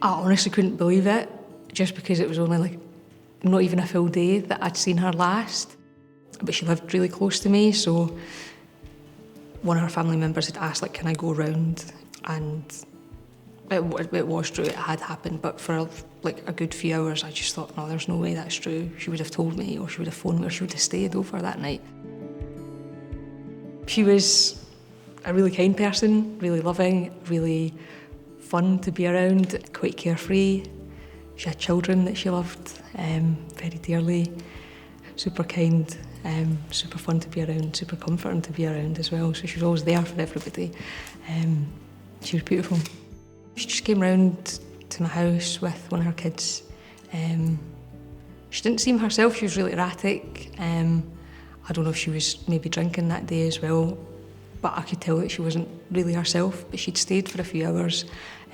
I honestly couldn't believe it, just because it was only like not even a full day that I'd seen her last. But she lived really close to me, so one of her family members had asked, like, can I go round? And it was true, it had happened, but for like a good few hours I just thought, no, there's no way that's true. She would have told me, or she would have phoned me, or she would have stayed over that night. She was a really kind person, really loving, really fun to be around, quite carefree. She had children that she loved very dearly, super kind, super fun to be around, super comforting to be around as well. So she was always there for everybody. She was beautiful. She just came round to my house with one of her kids. She didn't seem herself, she was really erratic. I don't know if she was maybe drinking that day as well, but I could tell that she wasn't really herself. But she'd stayed for a few hours,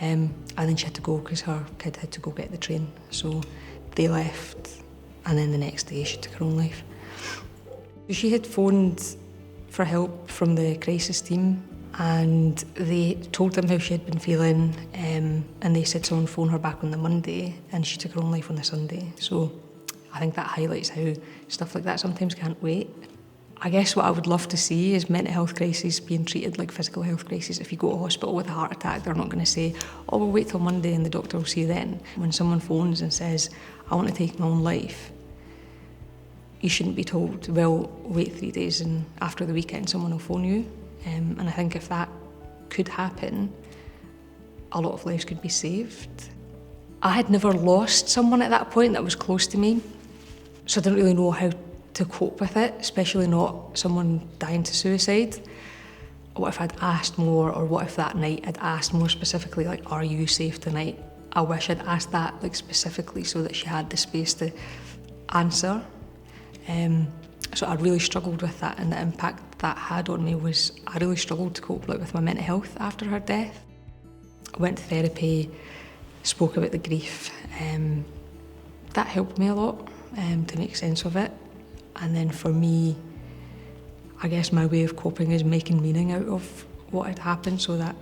and then she had to go because her kid had to go get the train. So they left, and then the next day she took her own life. She had phoned for help from the crisis team, and they told them how she had been feeling, and they said someone phone her back on the Monday, and she took her own life on the Sunday. So I think that highlights how stuff like that sometimes can't wait. I guess what I would love to see is mental health crises being treated like physical health crises. If you go to hospital with a heart attack, they're not going to say, oh, we'll wait till Monday and the doctor will see you then. When someone phones and says, I want to take my own life, you shouldn't be told, well, wait 3 days and after the weekend someone will phone you. And I think if that could happen, a lot of lives could be saved. I had never lost someone at that point that was close to me, so I didn't really know how to cope with it, especially not someone dying to suicide. What if I'd asked more, or what if that night I'd asked more specifically, like, are you safe tonight? I wish I'd asked that like specifically so that she had the space to answer. So I really struggled with that, and the impact that had on me was I really struggled to cope with my mental health after her death. I went to therapy, spoke about the grief. That helped me a lot to make sense of it. And then for me, I guess my way of coping is making meaning out of what had happened, so that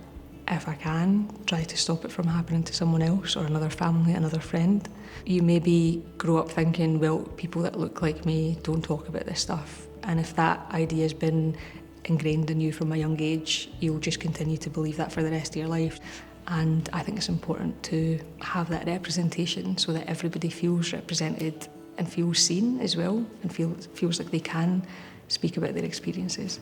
if I can, try to stop it from happening to someone else or another family, another friend. You maybe grow up thinking, well, people that look like me don't talk about this stuff. And if that idea has been ingrained in you from a young age, you'll just continue to believe that for the rest of your life. And I think it's important to have that representation so that everybody feels represented and feels seen as well, and feels like they can speak about their experiences.